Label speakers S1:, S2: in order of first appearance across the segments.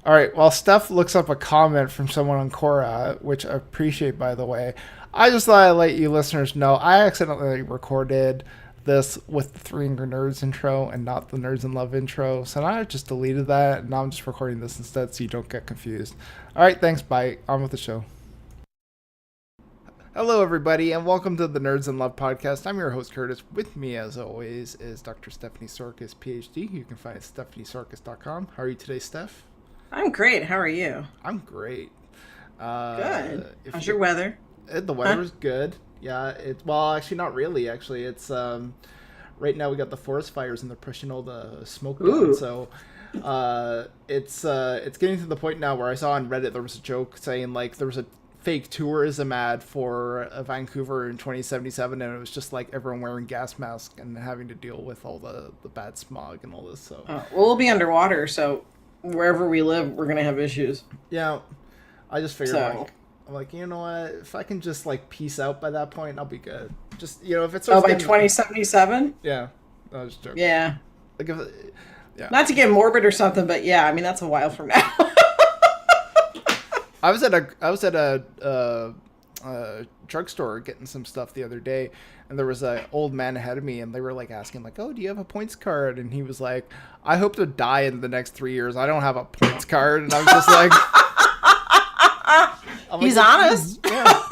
S1: All right. While Steph looks up a comment from someone on Quora, which I appreciate, by the way, I just thought I'd let you listeners know I accidentally recorded this with the Three Angry Nerds intro and not the Nerds in Love intro. So now I just deleted that, and now I'm just recording this instead so you don't get confused. All right. Thanks. Bye. On with the show. Hello, everybody, and welcome to the Nerds in Love podcast. I'm your host, Kurtis. With me, as always, is Dr. Stephanie Sarkis, Ph.D. You can find stephaniesarkis.com. How are you today, Steph?
S2: I'm great. How are you?
S1: I'm great.
S2: Good. How's your weather?
S1: The weather is good. Yeah, well, actually, not really. Actually, it's right now we got the forest fires and they're pushing all the smoke down. So it's getting to the point now where I saw on Reddit there was a joke saying like there was a fake tourism ad for Vancouver in 2077, and it was just like everyone wearing gas masks and having to deal with all the bad smog and all this. So
S2: well, we'll be underwater, so wherever we live, we're gonna have issues.
S1: Yeah, I just figured I'm like, you know what? If I can just like peace out by that point, I'll be good. Just if it's
S2: by 2077.
S1: Yeah, I was joking.
S2: Yeah,
S1: like
S2: yeah. Not to get morbid or something, but yeah, I mean that's a while from now.
S1: I was at a drugstore getting some stuff the other day, and there was an old man ahead of me, and they were like asking like, "Oh, do you have a points card?" And he was like, "I hope to die in the next 3 years. I don't have a points card." And I was just like,
S2: he's honest.
S1: Yeah.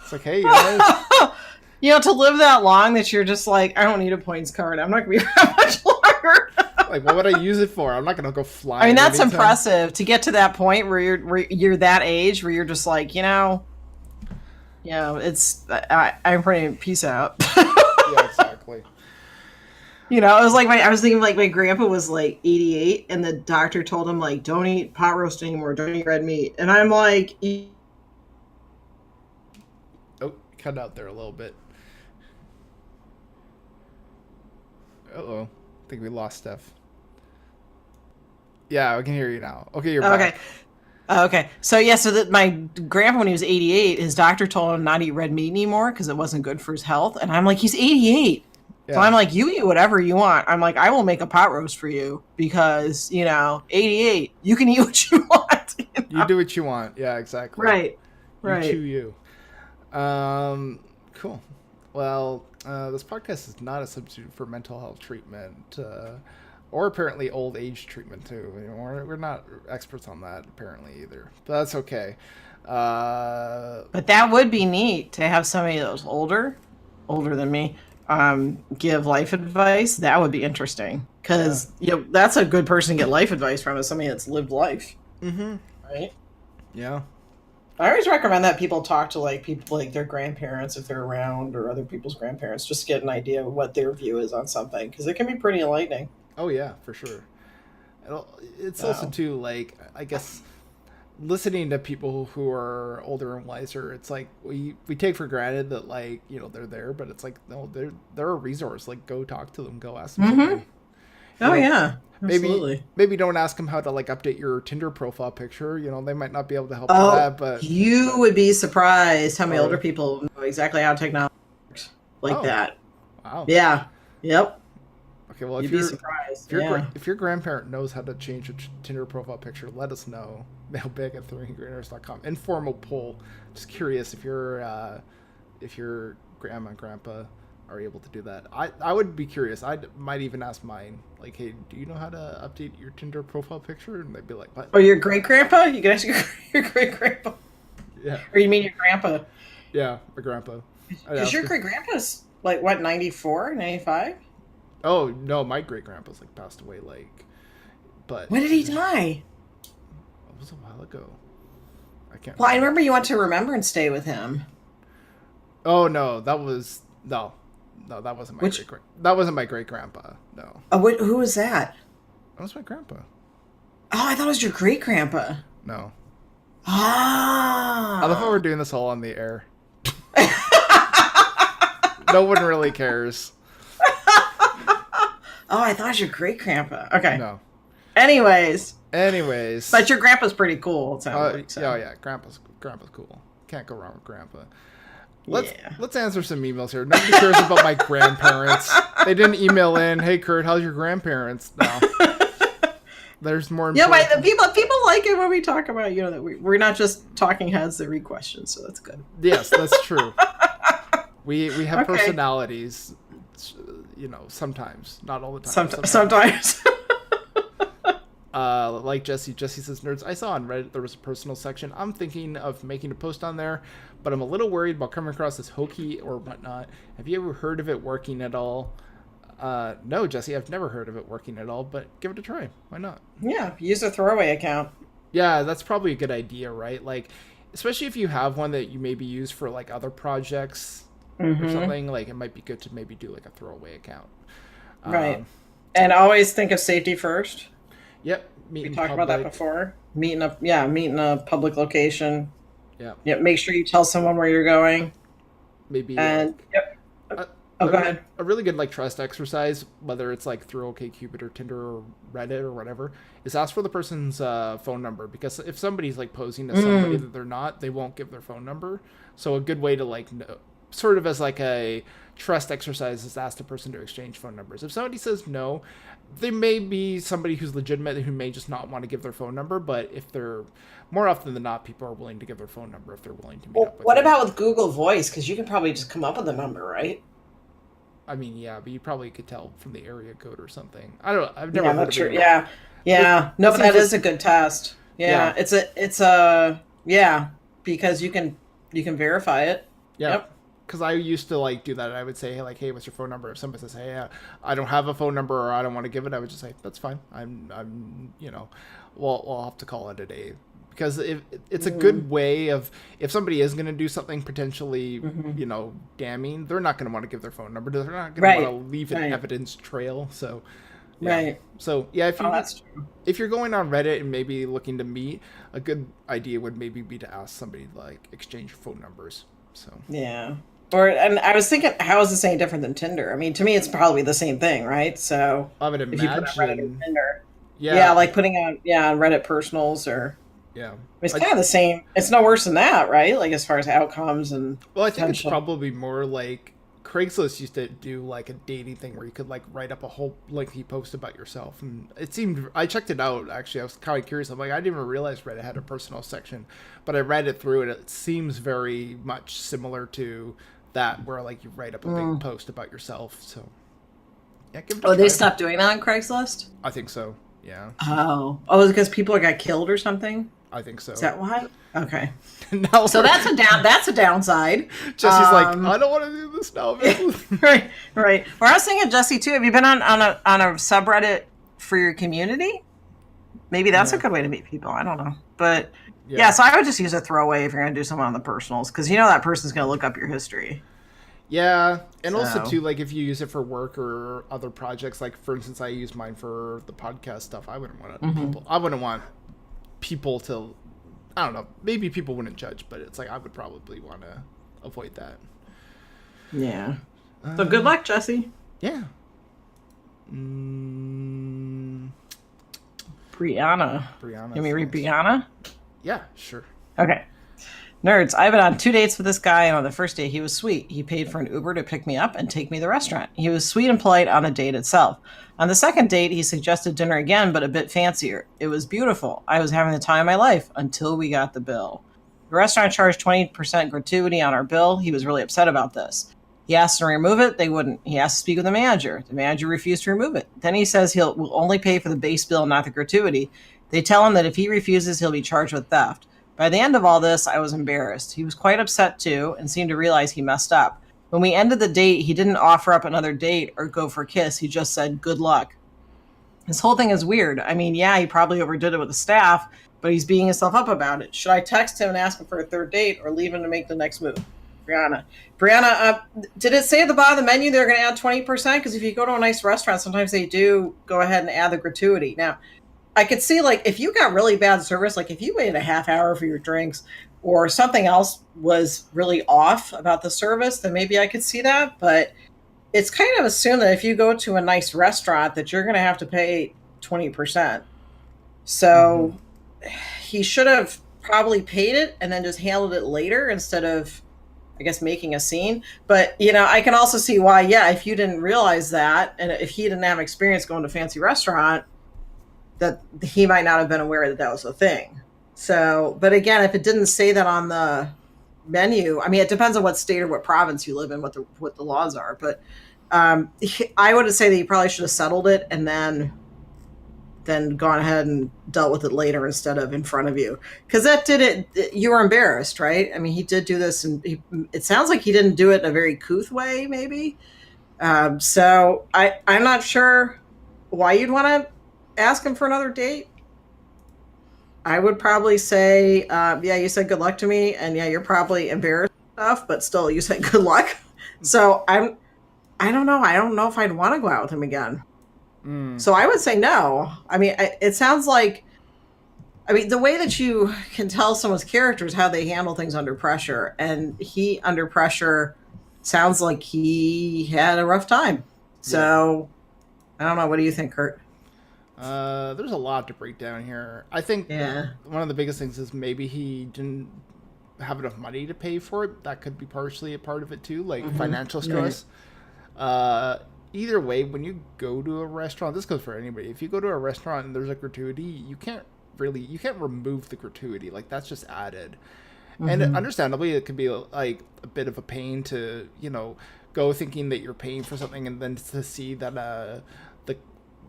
S1: It's like, hey,
S2: to live that long that you're just like, I don't need a points card. I'm not gonna be that much longer.
S1: Like, what would I use it for? I'm not gonna go flying.
S2: I mean, that's impressive to get to that point where you're that age where you're just like, it's I'm pretty peace out.
S1: Yeah, exactly.
S2: It was like I was thinking like my grandpa was like 88, and the doctor told him like, don't eat pot roast anymore, don't eat red meat, and I'm like,
S1: cut out there a little bit. Uh-oh. I think we lost Steph. Yeah, I can hear you now. Okay, you're back.
S2: Okay. So my grandpa, when he was 88, his doctor told him not to eat red meat anymore because it wasn't good for his health. And I'm like, he's 88. Yeah. So I'm like, you eat whatever you want. I'm like, I will make a pot roast for you because, 88, you can eat what you want.
S1: You do what you want. Yeah, exactly.
S2: Right.
S1: You chew you. Cool. Well, this podcast is not a substitute for mental health treatment, or apparently old age treatment too. We're not experts on that apparently either, but that's okay.
S2: But that would be neat to have somebody that was older than me, give life advice. That would be interesting because that's a good person to get life advice from, is somebody that's lived life.
S1: Mm-hmm.
S2: Right.
S1: Yeah.
S2: I always recommend that people talk to like people like their grandparents if they're around, or other people's grandparents, just to get an idea of what their view is on something, because it can be pretty enlightening.
S1: Oh yeah, for sure. It's also too, like, I guess listening to people who are older and wiser, it's like we take for granted that, like, they're there, but it's like, no, they're a resource. Like, go talk to them, go ask them.
S2: Mm-hmm. Oh yeah.
S1: Maybe don't ask them how to like update your Tinder profile picture. They might not be able to help with that. But
S2: you would be surprised how many older people know exactly how technology works like that.
S1: Wow.
S2: Yeah. Yep.
S1: Okay. Well,
S2: you'd be surprised.
S1: If your grandparent knows how to change a Tinder profile picture, let us know. Mailbag@threeangrynerds.com. Informal poll. Just curious if your grandma and grandpa are able to do that. I would be curious. I might even ask mine, like, hey, do you know how to update your Tinder profile picture? And they'd be like, what?
S2: Oh, your great grandpa? You can ask your great grandpa.
S1: Yeah.
S2: Or you mean your grandpa?
S1: Yeah, my grandpa.
S2: Because your great grandpa's like what, 94, 95?
S1: Oh no, my great grandpa's like passed away, but
S2: when did he die?
S1: It was a while ago. I can't.
S2: Well, I remember you went to Remembrance Day with him.
S1: Oh no, that wasn't my that wasn't my great grandpa. No.
S2: Who was that?
S1: That was my grandpa.
S2: Oh, I thought it was your great grandpa.
S1: No.
S2: Ah.
S1: I love how we're doing this all on the air. No one really cares.
S2: Oh, I thought it was your great grandpa. Okay.
S1: No.
S2: Anyways.
S1: But
S2: your grandpa's pretty cool. It sounds like, so.
S1: Oh yeah, grandpa's cool. Can't go wrong with grandpa. Let's answer some emails here. Nobody cares about my grandparents. They didn't email in, hey Kurt, how's your grandparents? No. There's more
S2: Yeah,
S1: important...
S2: people like it when we talk about, that we're not just talking heads that read questions, so that's good.
S1: Yes, that's true. We have personalities, sometimes, not all the time.
S2: Sometimes.
S1: Like Jesse says, nerds, I saw on Reddit there was a personal section. I'm thinking of making a post on there, but I'm a little worried about coming across as hokey or whatnot. Have you ever heard of it working at all? No, Jesse, I've never heard of it working at all, but give it a try. Why not?
S2: Yeah, use a throwaway account.
S1: Yeah, that's probably a good idea, right? Like, especially if you have one that you maybe use for like other projects or something, like it might be good to maybe do like a throwaway account.
S2: Right. And always think of safety first.
S1: Yep.
S2: We talked about that before. Meet in a public location.
S1: Yeah.
S2: Yep. Make sure you tell someone where you're going.
S1: Maybe.
S2: And go ahead.
S1: A really good trust exercise, whether it's like through OkCupid or Tinder or Reddit or whatever, is ask for the person's phone number, because if somebody's like posing as somebody that they're not, they won't give their phone number. So a good way to know, sort of as like a trust exercise, is ask the person to exchange phone numbers. If somebody says no, they may be somebody who's legitimate who may just not want to give their phone number, but if they're, more often than not, people are willing to give their phone number if they're willing to meet up with
S2: what
S1: you.
S2: about with Google Voice? Because you can probably just come up with a number, right?
S1: I mean, yeah, but you probably could tell from the area code or something. I don't know. I've never heard of it.
S2: Yeah. No, but that is a good test. Yeah. Yeah. Because you can verify it.
S1: Yeah.
S2: Yep.
S1: Because I used to do that. I would say, hey, what's your phone number? If somebody says, hey, I don't have a phone number or I don't want to give it, I would just say, that's fine. We'll have to call it a day. Because it's a good way of, if somebody is going to do something potentially, damning, they're not going to want to give their phone number. They're not going to want to leave an evidence trail. So, yeah.
S2: Right.
S1: So, yeah,
S2: that's true.
S1: If you're going on Reddit and maybe looking to meet, a good idea would maybe be to ask somebody to exchange phone numbers. So. Yeah.
S2: And I was thinking, how is this any different than Tinder? I mean, to me, it's probably the same thing, right? So
S1: I would imagine.
S2: If you put on Reddit or Tinder,
S1: like
S2: putting on Reddit personals or.
S1: Yeah.
S2: It's kind of the same. It's no worse than that, right? Like as far as outcomes and.
S1: Well, I think it's probably more like Craigslist used to do a dating thing where you could write up a whole lengthy post about yourself, and it seemed, I checked it out actually. I was kind of curious. I'm I didn't even realize Reddit had a personal section, but I read it through and it seems very much similar to that, where you write up a big post about yourself. So yeah, give it a try.
S2: They stopped doing that on Craigslist?
S1: I think so. Yeah.
S2: Oh, because people got killed or something?
S1: I think so.
S2: Is that why? Okay.
S1: So
S2: that's a downside.
S1: Jesse's I don't want to do this now.
S2: Right. Or I was thinking, Jesse, too, have you been on a subreddit for your community? Maybe that's a good way to meet people. I don't know. But so I would just use a throwaway if you're going to do something on the personals, because that person's going to look up your history.
S1: Yeah. And also, too, if you use it for work or other projects, for instance, I use mine for the podcast stuff. I wouldn't want people to, I don't know, maybe people wouldn't judge, but it's I would probably want to avoid that.
S2: Yeah. So good luck, Jesse.
S1: Yeah.
S2: Brianna. Can we read Brianna?
S1: Yeah, sure.
S2: Okay. Nerds, I've been on 2 dates with this guy, and on the first date, he was sweet. He paid for an Uber to pick me up and take me to the restaurant. He was sweet and polite on the date itself. On the second date, he suggested dinner again, but a bit fancier. It was beautiful. I was having the time of my life until we got the bill. The restaurant charged 20% gratuity on our bill. He was really upset about this. He asked to remove it. They wouldn't. He asked to speak with the manager. The manager refused to remove it. Then he says will only pay for the base bill, not the gratuity. They tell him that if he refuses, he'll be charged with theft. By the end of all this, I was embarrassed. He was quite upset too and seemed to realize he messed up. When we ended the date, he didn't offer up another date or go for a kiss. He just said, good luck. This whole thing is weird. I mean, yeah, he probably overdid it with the staff, but he's beating himself up about it. Should I text him and ask him for a third date or leave him to make the next move? Brianna, did it say at the bottom of the menu they're going to add 20%? Because if you go to a nice restaurant, sometimes they do go ahead and add the gratuity. Now, I could see, if you got really bad service, if you waited a half hour for your drinks or something else was really off about the service, then maybe I could see that. But it's kind of assumed that if you go to a nice restaurant that you're going to have to pay 20%. So he should have probably paid it and then just handled it later instead of, I guess, making a scene. But, I can also see why, if you didn't realize that and if he didn't have experience going to a fancy restaurant, that he might not have been aware that that was a thing. So, but again, if it didn't say that on the menu, I mean, it depends on what state or what province you live in, what the laws are. But I would say that you probably should have settled it and then gone ahead and dealt with it later instead of in front of you, because that did it. You were embarrassed, right? I mean, he did do this, and it sounds like he didn't do it in a very couth way, maybe. So I'm not sure why you'd want to ask him for another date. I would probably say, yeah, you said good luck to me, and yeah, you're probably embarrassed enough, but still, you said good luck. So I don't know. I don't know if I'd want to go out with him again. So I would say no. I mean, it sounds like, I mean, the way that you can tell someone's character is how they handle things under pressure. And he, under pressure, sounds like he had a rough time. So I don't know. What do you think, Kurt?
S1: There's a lot to break down here. I think one of the biggest things is maybe he didn't have enough money to pay for it. That could be partially a part of it too, like financial stress. Either way, when you go to a restaurant, this goes for anybody. If you go to a restaurant and there's a gratuity, you can't remove the gratuity. Like, that's just added. And understandably, it could be like a bit of a pain to, go thinking that you're paying for something and then to see that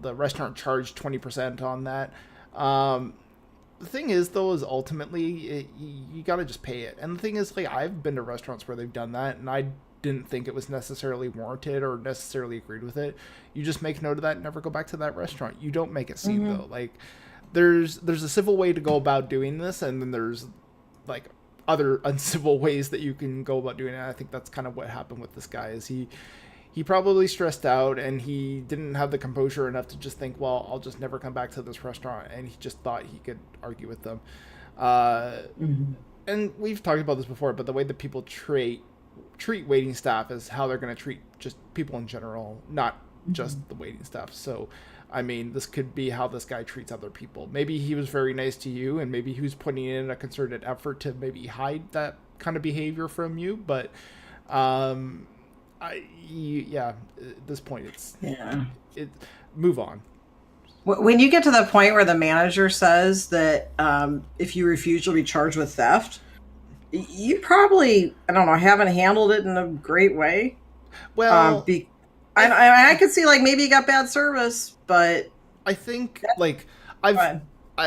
S1: the restaurant charged 20% on that. The thing is, though, is ultimately you got to just pay it. And the thing is, like, I've been to restaurants where they've done that, and I didn't think it was necessarily warranted or necessarily agreed with it. You just make note of that and never go back to that restaurant. You don't make a scene though. Like, there's a civil way to go about doing this, and then there's like other uncivil ways that you can go about doing it. And I think that's kind of what happened with this guy. Is he probably stressed out, and he didn't have the composure enough to just think, well, I'll just never come back to this restaurant, and he just thought he could argue with them. And we've talked about this before, but the way that people treat waiting staff is how they're going to treat just people in general, not just the waiting staff. So, I mean, this could be how this guy treats other people. Maybe he was very nice to you, and maybe he was putting in a concerted effort to maybe hide that kind of behavior from you. But, at this point, move on.
S2: When you get to the point where the manager says that if you refuse, you'll be charged with theft, you probably, I don't know, haven't handled it in a great way.
S1: Well,
S2: I could see, like, maybe you got bad service, but
S1: I think, like, I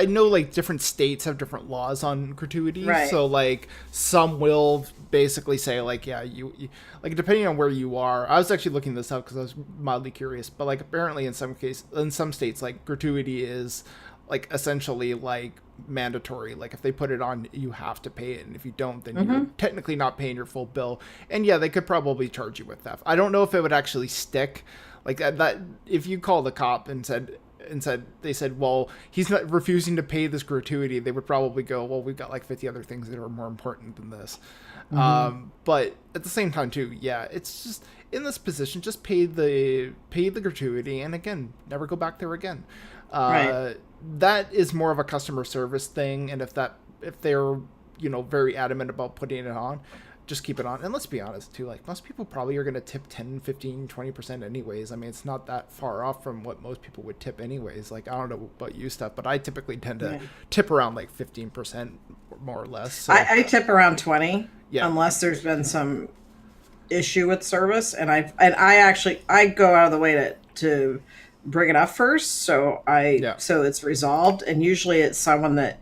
S1: know, like, different states have different laws on gratuity. Right. So, like, some will basically say, like, yeah, you like, depending on where you are. I was actually looking this up because I was mildly curious, but, like, apparently in some states, like, gratuity is, like, essentially, like, mandatory. Like, if they put it on, you have to pay it, and if you don't, then you're technically not paying your full bill. And yeah, they could probably charge you with theft. I don't know if it would actually stick, like, that if you call the cop and they said, well, he's not refusing to pay this gratuity, they would probably go, well, we've got like 50 other things that are more important than this. But at the same time too, yeah, it's just, in this position, just pay the gratuity, and again, never go back there again. That is more of a customer service thing, and if they're very adamant about putting it on, just keep it on. And let's be honest too, like, most people probably are going to tip 10, 15, 20% anyways. I mean, it's not that far off from what most people would tip anyways. Like, I don't know about you stuff, but I typically tend to tip around like 15% more or less. So.
S2: I tip around 20, unless there's been some issue with service, and I go out of the way to bring it up first, so it's resolved. And usually it's someone that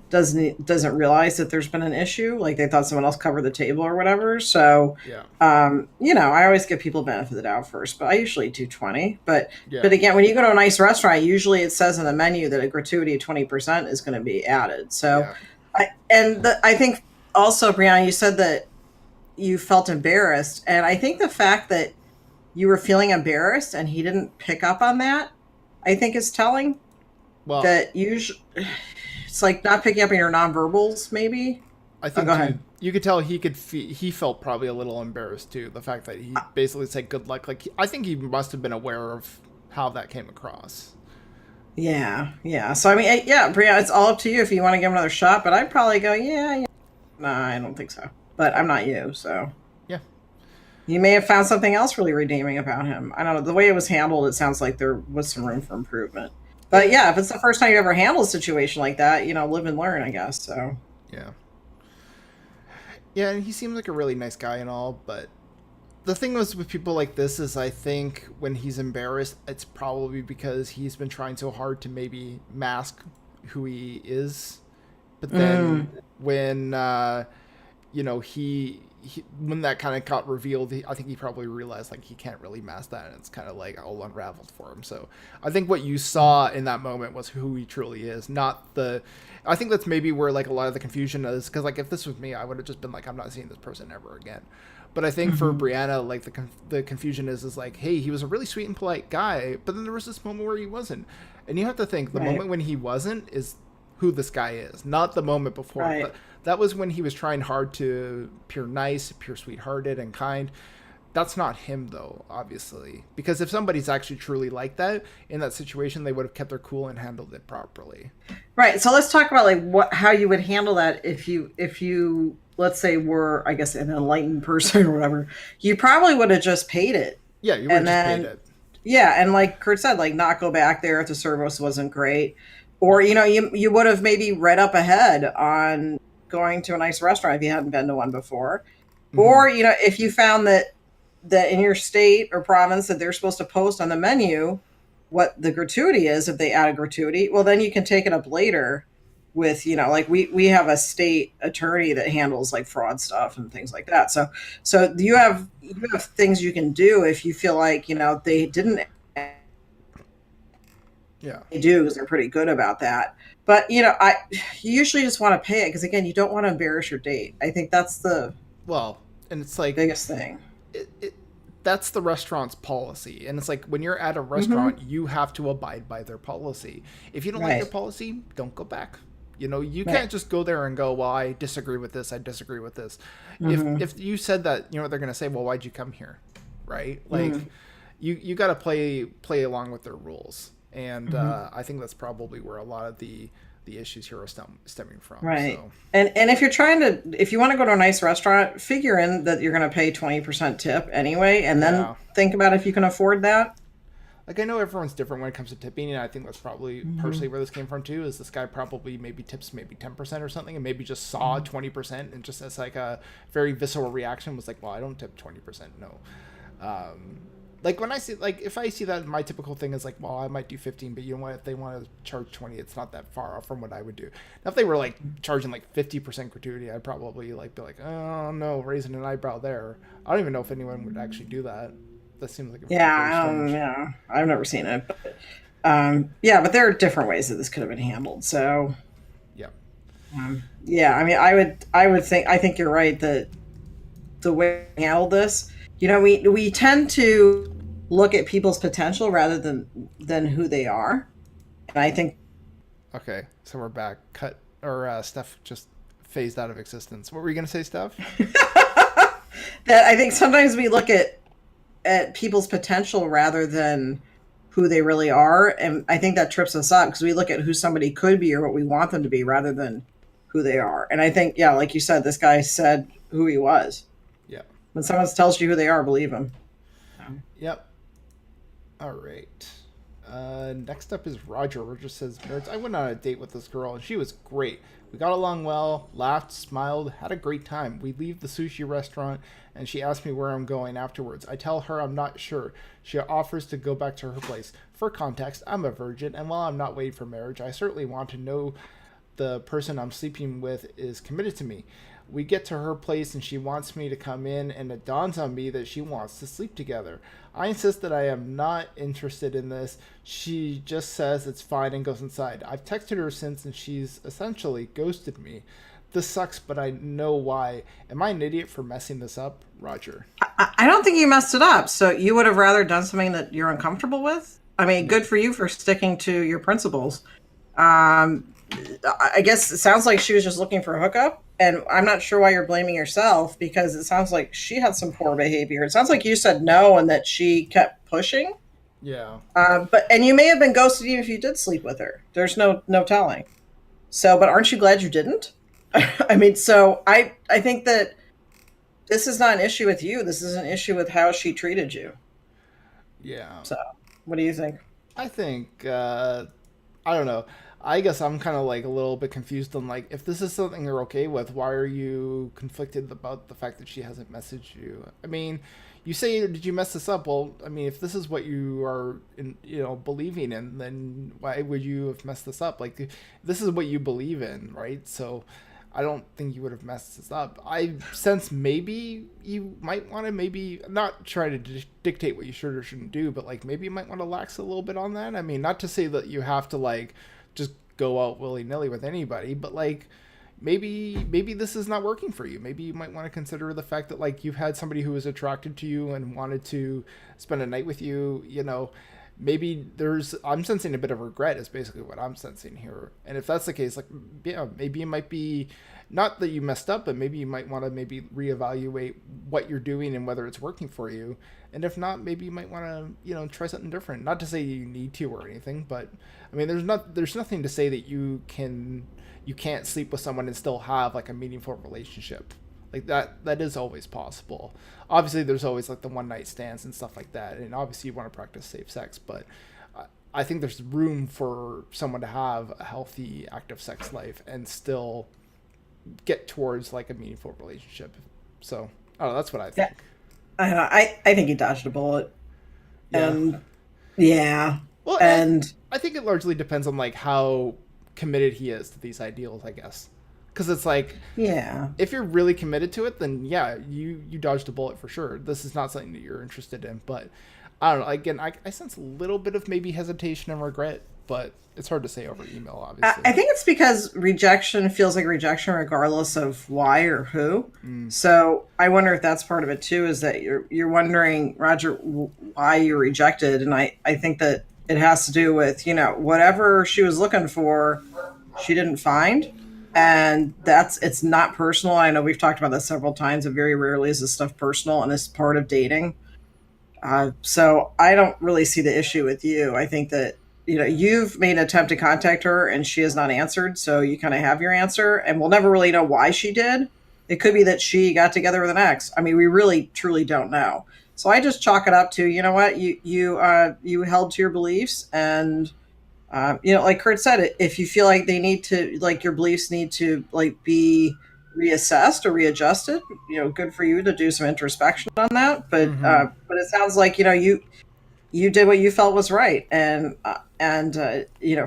S2: doesn't realize that there's been an issue, like they thought someone else covered the table or whatever. So I always give people benefit of the doubt first, but I usually do 20. But again, when you go to a nice restaurant, usually it says in the menu that a gratuity of 20% is going to be added. So I think also, Brianna, you said that you felt embarrassed, and I think the fact that you were feeling embarrassed and he didn't pick up on that, I think is telling. Well, that it's like not picking up on your nonverbals, maybe.
S1: I think you could tell he felt probably a little embarrassed too. The fact that he basically said good luck. Like, I think he must have been aware of how that came across.
S2: Yeah. So I mean, Brianna, it's all up to you if you want to give him another shot. But I'd probably go, No, I don't think so. But I'm not you, so. You may have found something else really redeeming about him. I don't know. The way it was handled, it sounds like there was some room for improvement. But yeah, if it's the first time you ever handle a situation like that, live and learn, I guess. So
S1: Yeah. Yeah, and he seems like a really nice guy and all, but the thing was with people like this is I think when he's embarrassed, it's probably because he's been trying so hard to maybe mask who he is. But then when when that kind of got revealed, I think he probably realized like he can't really mask that, and it's kind of like all unraveled for him. So I think what you saw in that moment was who he truly is, not the. I think that's maybe where like a lot of the confusion is, because like if this was me, I would have just been like, I'm not seeing this person ever again. But I think for Brianna, like the confusion is like, hey, he was a really sweet and polite guy, but then there was this moment where he wasn't, and you have to think the moment when he wasn't is who this guy is, not the moment before.
S2: Right.
S1: But that was when he was trying hard to appear nice, appear sweethearted and kind. That's not him, though, obviously. Because if somebody's actually truly like that, in that situation, they would have kept their cool and handled it properly.
S2: Right. So let's talk about like how you would handle that if you let's say were, I guess, an enlightened person or whatever. You probably would have just paid it.
S1: Yeah, you would have just paid it.
S2: Yeah, and like Kurt said, like not go back there if the service wasn't great. Or, you would have maybe read up ahead on going to a nice restaurant if you hadn't been to one before. Or, if you found that in your state or province that they're supposed to post on the menu what the gratuity is, if they add a gratuity, well, then you can take it up later with, like we have a state attorney that handles like fraud stuff and things like that. So you have things you can do if you feel like, they didn't.
S1: Yeah,
S2: they do, because they're pretty good about that. But you usually just want to pay it because, again, you don't want to embarrass your date. I think that's the
S1: and it's like
S2: biggest thing.
S1: That's the restaurant's policy, and it's like when you're at a restaurant, you have to abide by their policy. If you don't like their policy, don't go back. You can't just go there and go, well, I disagree with this. I disagree with this. If you said that, they're going to say, well, why'd you come here, right? Like you got to play along with their rules. And I think that's probably where a lot of the issues here are stemming from.
S2: Right.
S1: So.
S2: And if you want to go to a nice restaurant, figure in that you're going to pay 20% tip anyway, and then think about if you can afford that.
S1: Like, I know everyone's different when it comes to tipping, and I think that's probably partially where this came from too, is this guy probably maybe tips maybe 10% or something, and maybe just saw 20% and just as like a very visceral reaction was like, well, I don't tip 20%, no. Like when I see, like if I see that, my typical thing is like, well, I might do 15, but you know what? If they want to charge 20, it's not that far off from what I would do. Now, if they were like charging like 50% gratuity, I'd probably like be like, oh no, raising an eyebrow there. I don't even know if anyone would actually do that. That seems like
S2: I've never seen it. But, but there are different ways that this could have been handled. So I mean, I think you're right that the way we handled this. We tend to look at people's potential rather than who they are. And I think...
S1: Okay, so we're back. Steph just phased out of existence. What were you going to say, Steph?
S2: That I think sometimes we look at people's potential rather than who they really are. And I think that trips us up because we look at who somebody could be or what we want them to be rather than who they are. And I think, like you said, this guy said who he was.
S1: Yeah.
S2: When someone tells you who they are, believe them.
S1: Yep. All right. Next up is Roger. Roger says, nerds, I went on a date with this girl, and she was great. We got along well, laughed, smiled, had a great time. We leave the sushi restaurant, and she asked me where I'm going afterwards. I tell her I'm not sure. She offers to go back to her place. For context, I'm a virgin, and while I'm not waiting for marriage, I certainly want to know the person I'm sleeping with is committed to me. We get to her place and she wants me to come in, and it dawns on me that she wants to sleep together. I insist that I am not interested in this. She just says it's fine and goes inside. I've texted her since and she's essentially ghosted me. This sucks, but I know why. Am I an idiot for messing this up? Roger.
S2: I don't think you messed it up. So you would have rather done something that you're uncomfortable with? I mean, good for you for sticking to your principles. I guess it sounds like she was just looking for a hookup. And I'm not sure why you're blaming yourself, because it sounds like she had some poor behavior. It sounds like you said no and that she kept pushing.
S1: Yeah.
S2: And you may have been ghosted even if you did sleep with her. There's no telling. So, but aren't you glad you didn't? I mean, so I think that this is not an issue with you. This is an issue with how she treated you.
S1: Yeah.
S2: So, what do you think?
S1: I think I don't know. I guess I'm kind of like a little bit confused on like if this is something you're okay with, why are you conflicted about the fact that she hasn't messaged you? I mean, you say, did you mess this up? Well, I mean, if this is what you are believing in, then why would you have messed this up? Like, this is what you believe in, right? So I don't think you would have messed this up. I sense maybe you might want to maybe not try to dictate what you should or shouldn't do, but like maybe you might want to lax a little bit on that. I mean, not to say that you have to like just go out willy-nilly with anybody, but like maybe this is not working for you. Maybe you might want to consider the fact that like you've had somebody who was attracted to you and wanted to spend a night with you, maybe I'm sensing a bit of regret is basically what I'm sensing here. And if that's the case, like, yeah, maybe it might be not that you messed up, but maybe you might want to maybe reevaluate what you're doing and whether it's working for you. And if not, maybe you might want to, try something different. Not to say you need to or anything, but I mean, there's nothing to say that you can't sleep with someone and still have like a meaningful relationship. Like that is always possible. Obviously there's always like the one night stands and stuff like that, and obviously you want to practice safe sex, but I think there's room for someone to have a healthy active sex life and still get towards like a meaningful relationship. So I don't know, that's what I think.
S2: I don't know. I think he dodged a bullet.
S1: Yeah.
S2: And yeah.
S1: Well, and I think it largely depends on like how committed he is to these ideals, I guess. Because it's like,
S2: yeah,
S1: if you're really committed to it, then yeah, you dodged a bullet for sure. This is not something that you're interested in. But I don't know. Again, I sense a little bit of maybe hesitation and regret, but it's hard to say over email, obviously.
S2: I think it's because rejection feels like rejection regardless of why or who. So I wonder if that's part of it too, is that you're wondering, Roger, why you're rejected. And I think that it has to do with, whatever she was looking for, she didn't find. And it's not personal. I know we've talked about this several times, and very rarely is this stuff personal, and it's part of dating. So I don't really see the issue with you. I think that, you've made an attempt to contact her and she has not answered. So you kind of have your answer, and we'll never really know why she did. It could be that she got together with an ex. I mean, we really, truly don't know. So I just chalk it up to, you know what, you held to your beliefs, and like Kurt said, if you feel like they need to, like your beliefs need to like be reassessed or readjusted, good for you to do some introspection on that. But it sounds like you did what you felt was right, and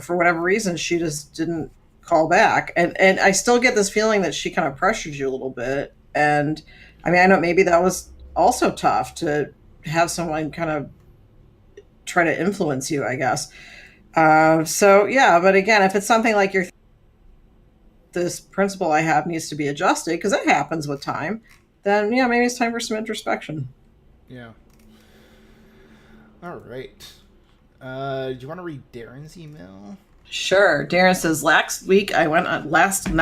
S2: for whatever reason she just didn't call back, and I still get this feeling that she kind of pressured you a little bit. And I mean, I know maybe that was also tough to have someone kind of try to influence you, I guess. So yeah, but again, if it's something like this principle I have needs to be adjusted, because that happens with time, then yeah, maybe it's time for some introspection.
S1: Yeah. All right. Do you want to read Darren's email?
S2: Sure. Darren says, last week I went on last
S1: it
S2: week.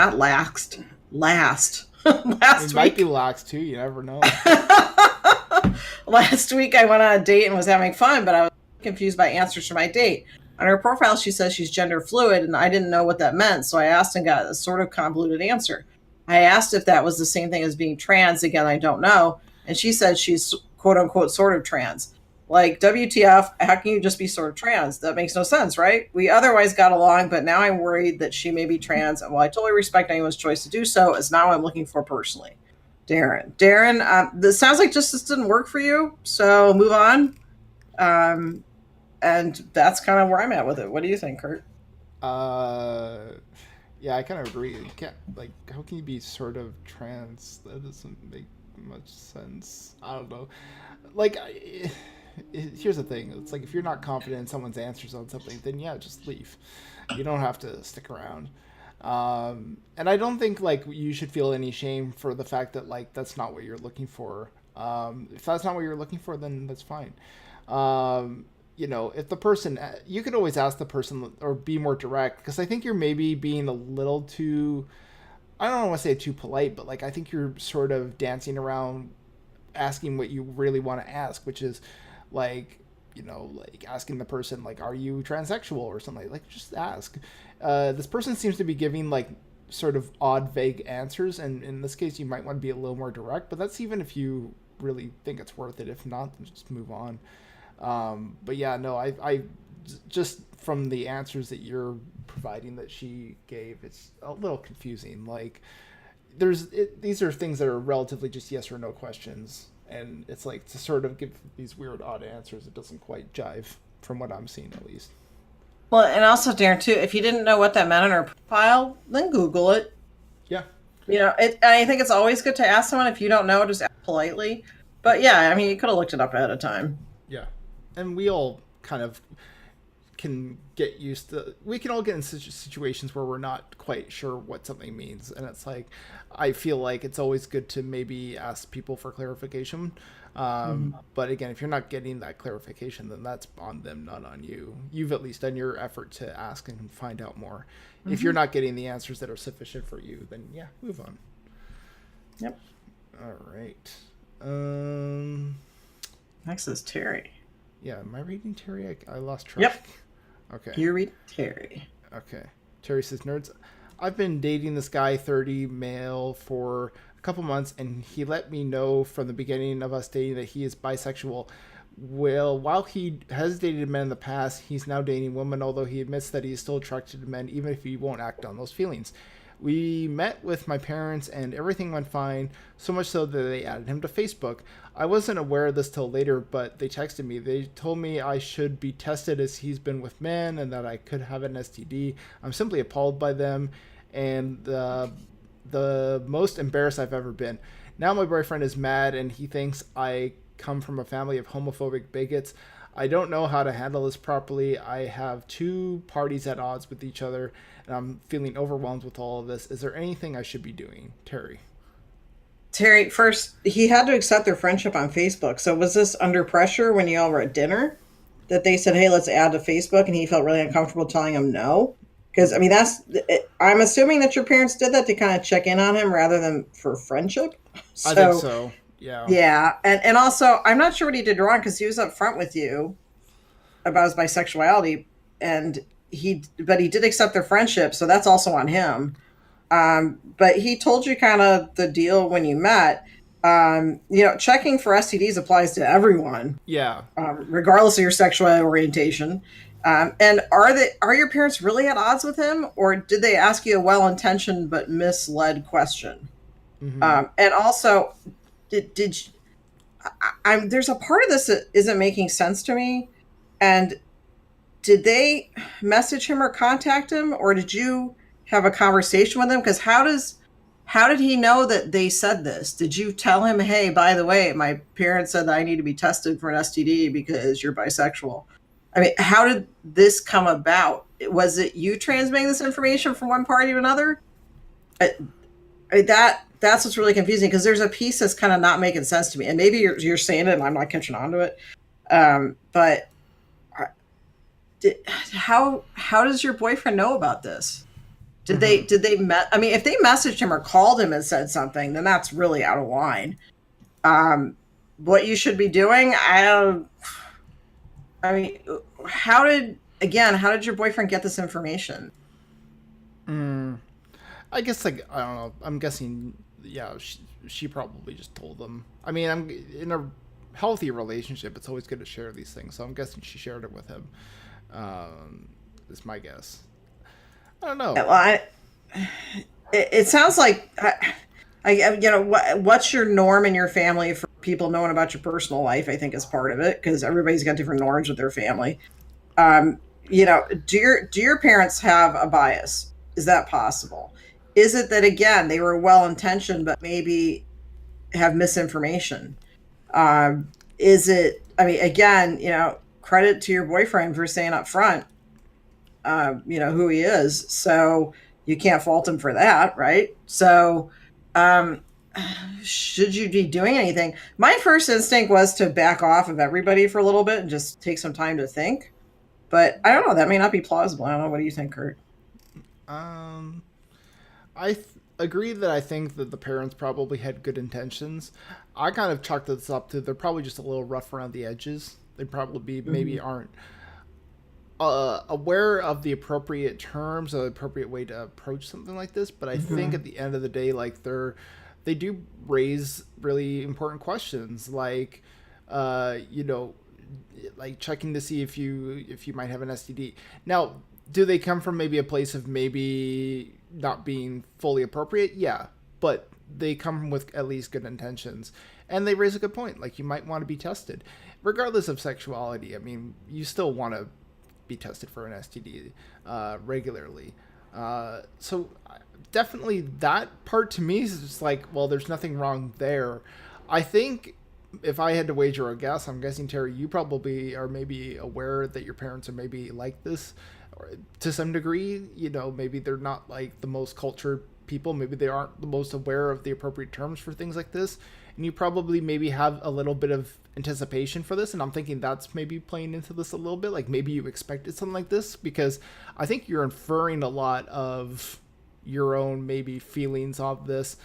S1: Might be lax too. You never know.
S2: Last week I went on a date and was having fun, but I was confused by answers from my date. On her profile, she says she's gender fluid, and I didn't know what that meant, so I asked and got a sort of convoluted answer. I asked if that was the same thing as being trans. Again, I don't know. And she said she's quote-unquote sort of trans. Like, WTF, how can you just be sort of trans? That makes no sense, right? We otherwise got along, but now I'm worried that she may be trans, and while I totally respect anyone's choice to do so, it's now I'm looking for personally. Darren, this sounds like just this didn't work for you, so move on. And that's kind of where I'm at with it. What do you think, Kurt?
S1: Yeah, I kind of agree. You can't, like, how can you be sort of trans? That doesn't make much sense. I don't know. Like, here's the thing. It's like, if you're not confident in someone's answers on something, then yeah, just leave. You don't have to stick around. And I don't think, like, you should feel any shame for the fact that, like, that's not what you're looking for. If that's not what you're looking for, then that's fine. If the person, you could always ask the person or be more direct, because I think you're maybe being a little too, I don't want to say too polite, but like, I think you're sort of dancing around asking what you really want to ask, which is like, like asking the person, like, are you transsexual or something? Like, just ask. This person seems to be giving like sort of odd, vague answers. And in this case, you might want to be a little more direct, but that's even if you really think it's worth it. If not, then just move on. But yeah, no, I just from the answers that you're providing that she gave, it's a little confusing. Like, these are things that are relatively just yes or no questions, and it's like to sort of give these weird, odd answers. It doesn't quite jive from what I'm seeing, at least.
S2: Well, and also, Darren, too, if you didn't know what that meant in her profile, then Google it.
S1: Yeah.
S2: I think it's always good to ask someone. If you don't know, just ask politely. But yeah, I mean, you could have looked it up ahead of time.
S1: Yeah. And we all kind of can get used to, we can all get in situations where we're not quite sure what something means. And it's like, I feel like it's always good to maybe ask people for clarification. But again, if you're not getting that clarification, then that's on them, not on you. You've at least done your effort to ask and find out more. If you're not getting the answers that are sufficient for you, then yeah, move on.
S2: Yep.
S1: All right.
S2: Next is Terry.
S1: Yeah, am I reading Terry? I lost track.
S2: Yep.
S1: Okay.
S2: You read Terry.
S1: Okay. Terry says, nerds, I've been dating this guy, 30, male, for a couple months, and he let me know from the beginning of us dating that he is bisexual. Well, while he has dated men in the past, he's now dating women, although he admits that he is still attracted to men, even if he won't act on those feelings. We met with my parents and everything went fine, so much so that they added him to Facebook. I wasn't aware of this till later, but they texted me. They told me I should be tested as he's been with men and that I could have an STD. I'm simply appalled by them and the most embarrassed I've ever been. Now my boyfriend is mad and he thinks I come from a family of homophobic bigots. I don't know how to handle this properly. I have two parties at odds with each other, and I'm feeling overwhelmed with all of this. Is there anything I should be doing? Terry,
S2: first, he had to accept their friendship on Facebook. So was this under pressure when you all were at dinner that they said, hey, let's add to Facebook, and he felt really uncomfortable telling him no? Because, I mean, I'm assuming that your parents did that to kind of check in on him rather than for friendship.
S1: I think so. Yeah.
S2: Yeah. And also, I'm not sure what he did wrong because he was upfront with you about his bisexuality, but he did accept their friendship, so that's also on him. But he told you kind of the deal when you met. Checking for STDs applies to everyone.
S1: Yeah.
S2: Regardless of your sexual orientation. And are your parents really at odds with him, or did they ask you a well-intentioned but misled question?
S1: Mm-hmm.
S2: And also, there's a part of this that isn't making sense to me. And did they message him or contact him, or did you have a conversation with him? Because how did he know that they said this? Did you tell him, hey, by the way, my parents said that I need to be tested for an STD because you're bisexual? I mean, how did this come about? Was it you transmitting this information from one party to another? That's what's really confusing, because there's a piece that's kind of not making sense to me. And maybe you're saying it and I'm not catching on to it. But how does your boyfriend know about this? Did they if they messaged him or called him and said something, then that's really out of line. What you should be doing, how did your boyfriend get this information?
S1: I guess, I don't know. I'm guessing, yeah, she probably just told them. I mean, I'm in a healthy relationship. It's always good to share these things. So I'm guessing she shared it with him. Is my guess. I don't know.
S2: Well, it sounds like, what's your norm in your family for people knowing about your personal life? I think is part of it, because everybody's got different norms with their family. Do your parents have a bias? Is that possible? Is it that, again, they were well-intentioned, but maybe have misinformation? Credit to your boyfriend for saying up front, who he is. So you can't fault him for that, right? So should you be doing anything? My first instinct was to back off of everybody for a little bit and just take some time to think. But I don't know. That may not be plausible. I don't know. What do you think, Kurt?
S1: I agree that I think that the parents probably had good intentions. I kind of chalked this up to they're probably just a little rough around the edges. They probably maybe aren't aware of the appropriate terms or the appropriate way to approach something like this. But I think at the end of the day, like they do raise really important questions, like, like checking to see if you might have an STD. Now, do they come from maybe a place of maybe not being fully appropriate? Yeah, but they come with at least good intentions, and they raise a good point. Like, you might want to be tested, regardless of sexuality. I mean, you still want to be tested for an STD regularly. So definitely that part to me is just like, well, there's nothing wrong there. I think if I had to wager a guess, I'm guessing, Terry, you probably are maybe aware that your parents are maybe like this or to some degree. You know, maybe they're not like the most cultured people. Maybe they aren't the most aware of the appropriate terms for things like this. And you probably maybe have a little bit of anticipation for this. And I'm thinking that's maybe playing into this a little bit. Like maybe you expected something like this, because I think you're inferring a lot of your own maybe feelings of this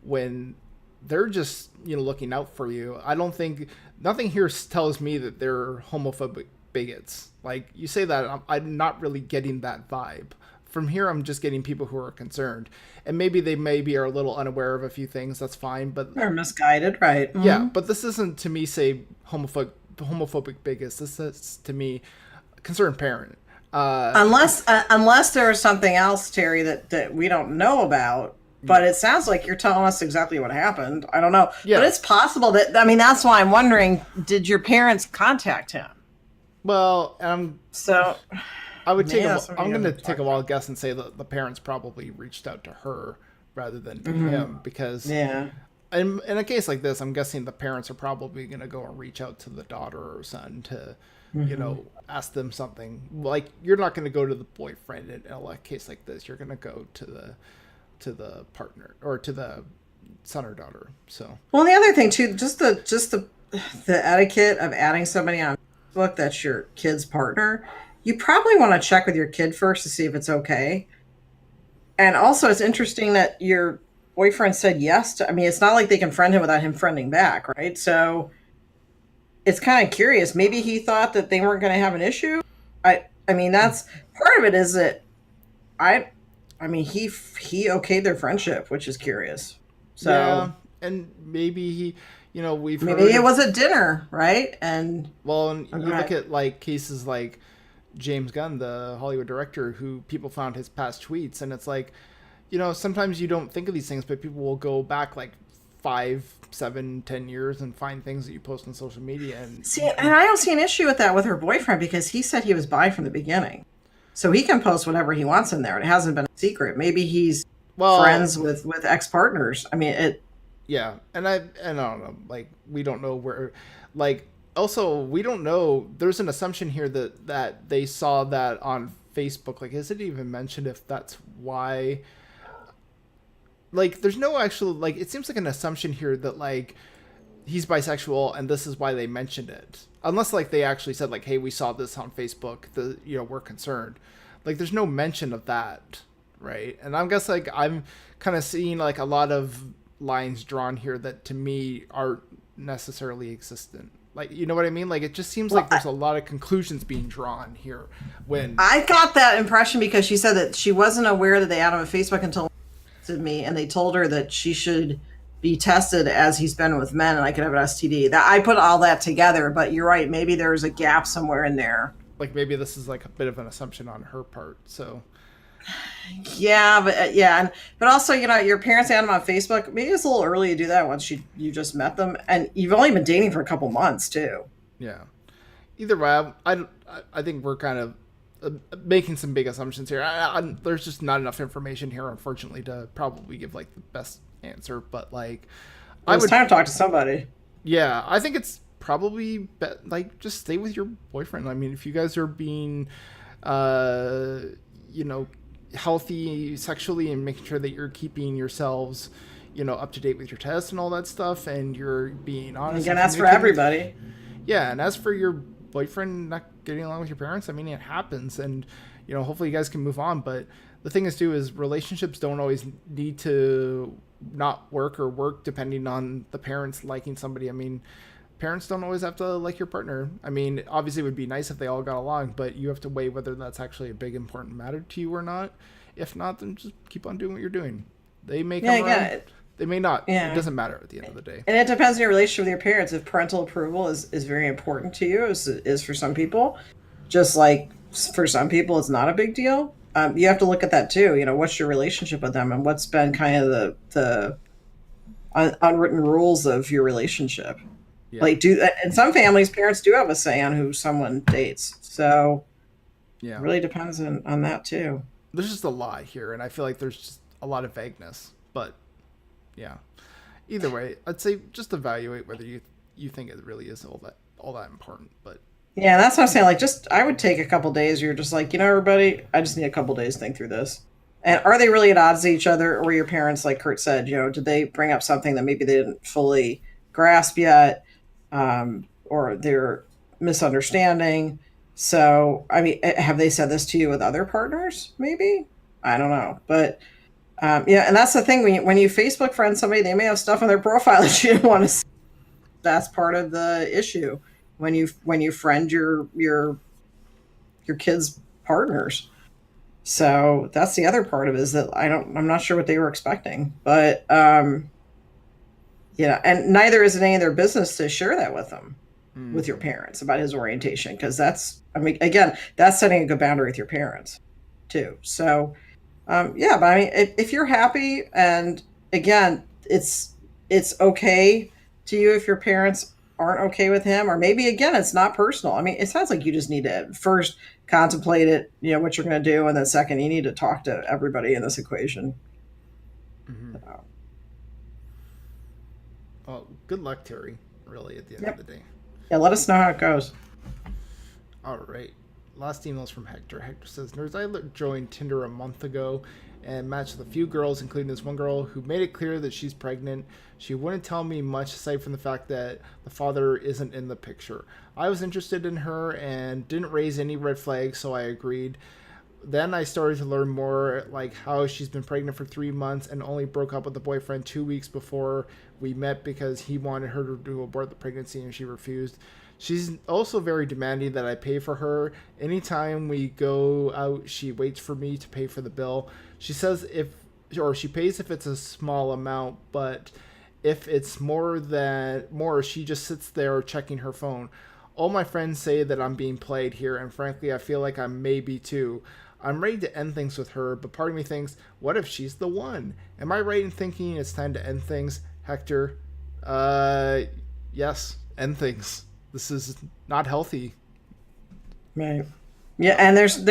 S1: when they're just, you know, looking out for you. I don't think, nothing here tells me that they're homophobic bigots. Like, you say that, I'm not really getting that vibe. From here, I'm just getting people who are concerned. And maybe they maybe are a little unaware of a few things, that's fine, but...
S2: They're misguided, right? Mm-hmm.
S1: Yeah, but this isn't, to me, say, homophobic bigots. This is, to me, concerned parent.
S2: Unless there is something else, Terry, that we don't know about. But it sounds like you're telling us exactly what happened. I don't know. Yeah. But it's possible that, I mean, that's why I'm wondering, did your parents contact him?
S1: Well,
S2: so
S1: I would I'm going to take a wild guess and say that the parents probably reached out to her rather than to him, because in a case like this, I'm guessing the parents are probably going to go and reach out to the daughter or son to, you know, ask them something. Like, you're not going to go to the boyfriend in a case like this. You're going to go to the partner or to the son or daughter. So, well,
S2: the other thing too, just the etiquette of adding somebody on Facebook that's your kid's partner, you probably want to check with your kid first to see if it's okay. And also, it's interesting that your boyfriend said yes to, I mean, it's not like they can friend him without him friending back, right? So it's kind of curious. Maybe he thought that they weren't going to have an issue. I mean, that's part of it, is that I mean, he okayed their friendship, which is curious. So,
S1: yeah, and maybe he, you know,
S2: maybe it was a dinner, right? And
S1: well, and you look at like cases like James Gunn, the Hollywood director, who people found his past tweets, and it's like, you know, sometimes you don't think of these things, but people will go back like 5, 7, 10 years and find things that you post on social media. And
S2: I don't see an issue with that with her boyfriend, because he said he was bi from the beginning. So he can post whatever he wants in there. It hasn't been a secret. Maybe he's friends with ex-partners. I mean, it...
S1: Yeah, and I don't know. Like, we don't know where... Like, also, we don't know... There's an assumption here that they saw that on Facebook. Like, is it even mentioned if that's why... Like, there's no actual... Like, it seems like an assumption here that, like, he's bisexual and this is why they mentioned it. Unless, like, they actually said, like, hey, we saw this on Facebook, you know, we're concerned. Like, there's no mention of that, right? And I guess, like, I'm kind of seeing, like, a lot of lines drawn here that, to me, aren't necessarily existent. Like, you know what I mean? Like, it just seems like there's a lot of conclusions being drawn here when...
S2: I got that impression because she said that she wasn't aware that they added him on Facebook until me, and they told her that she should be tested as he's been with men and I could have an STD. That I put all that together, but you're right. Maybe there's a gap somewhere in there.
S1: Like, maybe this is like a bit of an assumption on her part. So,
S2: yeah, but also, you know, your parents add them on Facebook. Maybe it's a little early to do that once you just met them and you've only been dating for a couple months too.
S1: Yeah. Either way, I think we're kind of making some big assumptions here. There's just not enough information here, unfortunately, to probably give like the best answer. But like,
S2: it's time to talk to somebody.
S1: Yeah, I think it's probably like just stay with your boyfriend. I mean, if you guys are being, you know, healthy sexually and making sure that you're keeping yourselves, you know, up to date with your tests and all that stuff, and you're being honest.
S2: Again, that's for everybody.
S1: Yeah, and as for your boyfriend not getting along with your parents, I mean, it happens, and you know, hopefully you guys can move on. But the thing is too is relationships don't always need to not work or work depending on the parents liking somebody. I mean, parents don't always have to like your partner. I mean, obviously it would be nice if they all got along, but you have to weigh whether that's actually a big important matter to you or not. If not, then just keep on doing what you're doing. They may come around. They may not.
S2: Yeah.
S1: It doesn't matter at the end of the day.
S2: And it depends on your relationship with your parents. If parental approval is very important to you, is for some people, just like for some people, it's not a big deal. You have to look at that too. You know, what's your relationship with them, and what's been kind of the unwritten rules of your relationship.
S1: Yeah.
S2: Like, in some families, parents do have a say on who someone dates. So,
S1: yeah,
S2: it really depends on that too.
S1: There's just a lot here, and I feel like there's just a lot of vagueness. But yeah, either way, I'd say just evaluate whether you think it really is all that important. But
S2: yeah, that's what I'm saying. Like, I would take a couple days. You're just like, everybody, I just need a couple days to think through this. And are they really at odds with each other, or were your parents, like Kurt said, did they bring up something that maybe they didn't fully grasp yet, or they're misunderstanding? So, I mean, have they said this to you with other partners? Maybe, I don't know, but yeah, and that's the thing when you Facebook friend somebody, they may have stuff on their profile that you didn't want to see. That's part of the issue when you friend your kids' partners. So that's the other part of it, is that I'm not sure what they were expecting, but and neither is it any of their business to share that with them, with your parents, about his orientation, because that's setting a good boundary with your parents too. So but I mean, if you're happy, and again, it's okay to you if your parents aren't okay with him, or maybe again, it's not personal. I mean, it sounds like you just need to first contemplate it, what you're going to do, and then second, you need to talk to everybody in this equation.
S1: Mm-hmm. Well, good luck, Terry, really, at the end of the day.
S2: Yeah, let us know how it goes.
S1: All right. Last email is from Hector. Hector says, Nerds, I joined Tinder a month ago and matched with a few girls, including this one girl who made it clear that she's pregnant. She wouldn't tell me much aside from the fact that the father isn't in the picture. I was interested in her and didn't raise any red flags, so I agreed. Then I started to learn more, like how she's been pregnant for 3 months and only broke up with the boyfriend 2 weeks before we met because he wanted her to abort the pregnancy and she refused. She's also very demanding that I pay for her. Anytime we go out, she waits for me to pay for the bill. She says she pays if it's a small amount, but if it's more, she just sits there checking her phone. All my friends say that I'm being played here, and frankly, I feel like I may be too. I'm ready to end things with her, but part of me thinks, what if she's the one? Am I right in thinking it's time to end things, Hector? Yes, end things. This is not healthy.
S2: Right. Yeah, and there's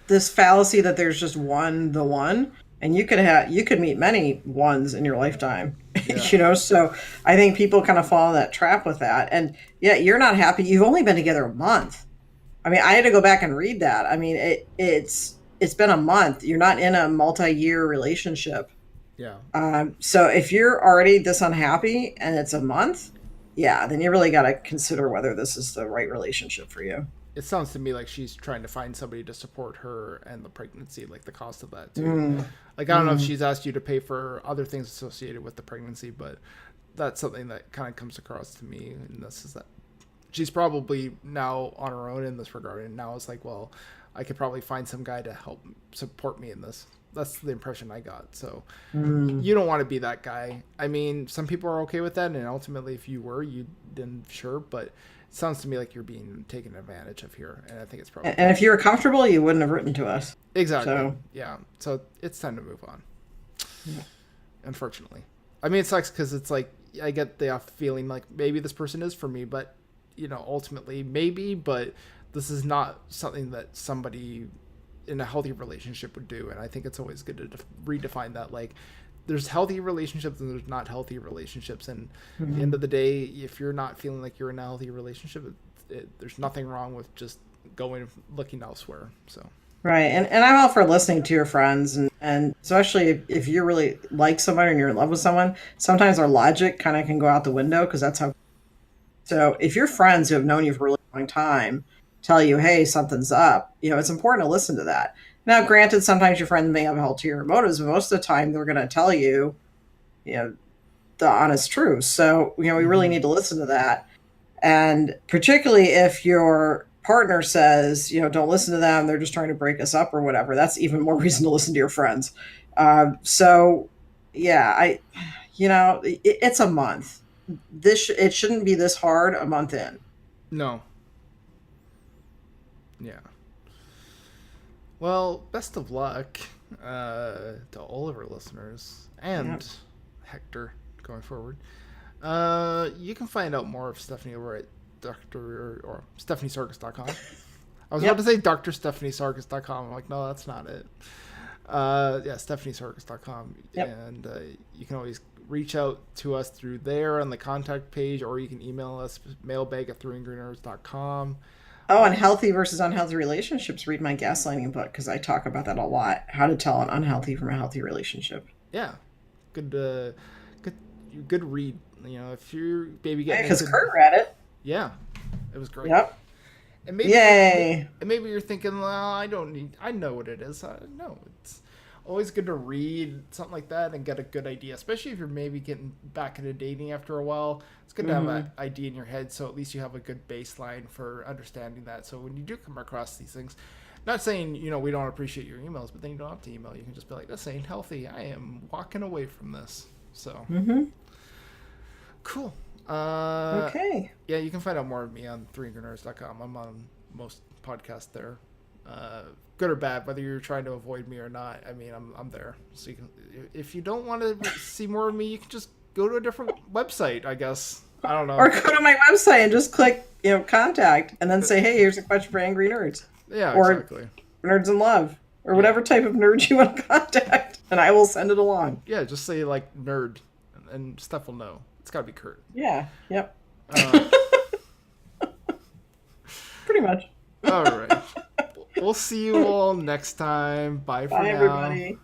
S2: this fallacy that there's just the one, and you could meet many ones in your lifetime. Yeah. So I think people kind of fall in that trap with that. And yeah, you're not happy. You've only been together a month. I mean, I had to go back and read that. I mean, it's been a month. You're not in a multi-year relationship.
S1: Yeah.
S2: So if you're already this unhappy and it's a month, yeah, then you really got to consider whether this is the right relationship for you.
S1: It sounds to me like she's trying to find somebody to support her and the pregnancy, like the cost of that too. Like, I don't know if she's asked you to pay for other things associated with the pregnancy, but that's something that kind of comes across to me. And this is that she's probably now on her own in this regard. And now it's like, well, I could probably find some guy to help support me in this. That's the impression I got. So you don't want to be that guy. I mean, some people are okay with that. And ultimately, if you were, then sure. But it sounds to me like you're being taken advantage of here. And I think it's probably...
S2: And if you were comfortable, you wouldn't have written to us.
S1: Exactly. So. Yeah. So it's time to move on. Yeah. Unfortunately. I mean, it sucks because it's like, I get the feeling like maybe this person is for me, but, ultimately maybe, but this is not something that somebody in a healthy relationship would do. And I think it's always good to redefine that. Like, there's healthy relationships and there's not healthy relationships. And at the end of the day, if you're not feeling like you're in a healthy relationship, there's nothing wrong with just looking elsewhere. So.
S2: Right. And I'm all for listening to your friends, and especially if you really like someone and you're in love with someone, sometimes our logic kind of can go out the window, because that's how. So if your friends who have known you for a really long time tell you, hey, something's up, it's important to listen to that. Now, granted, sometimes your friends may have ulterior motives, but most of the time they're going to tell you, the honest truth. So, we really need to listen to that. And particularly if your partner says, don't listen to them, they're just trying to break us up or whatever, that's even more reason to listen to your friends. So yeah, it's a month. It shouldn't be this hard a month in.
S1: No. Yeah. Well, best of luck to all of our listeners and
S2: Yep.
S1: Hector going forward. You can find out more of Stephanie over at StephanieSarkis.com. I was
S2: Yep.
S1: about to say DrStephanieSarkis.com. I'm like, no, that's not it. Yeah, StephanieSarkis.com.
S2: Yep.
S1: And you can always reach out to us through there on the contact page, or you can email us, mailbag@threeandgreennerds.com.
S2: Oh, and healthy versus unhealthy relationships. Read my gaslighting book because I talk about that a lot. How to tell an unhealthy from a healthy relationship.
S1: Yeah, good, good read. You know, if your baby getting
S2: Because Kurt read it.
S1: yeah, it was great.
S2: Yep.
S1: And maybe
S2: Yay.
S1: And maybe you're thinking, well, I know what it is. No, it's always good to read something like that and get a good idea, especially if you're maybe getting back into dating after a while. It's good to have an idea in your head, so at least you have a good baseline for understanding that. So when you do come across these things, not saying, we don't appreciate your emails, but then you don't have to email. You can just be like, this ain't healthy. I am walking away from this. So, cool.
S2: Okay.
S1: Yeah, you can find out more of me on threeandgreennerds.com. I'm on most podcasts there. Good or bad, whether you're trying to avoid me or not. I mean, I'm there. So you can, if you don't want to see more of me, you can just go to a different website, I guess. I don't know.
S2: Or go to my website and just click, contact, and then say, hey, here's a question for angry nerds.
S1: Yeah,
S2: or
S1: exactly.
S2: Nerds in love, or whatever type of nerd you want to contact, and I will send it along.
S1: Yeah, just say like nerd, and Steph will know. It's got to be Kurt.
S2: Yeah. Yep. Pretty much.
S1: All right. We'll see you all next time. Bye for now.
S2: Bye, everybody.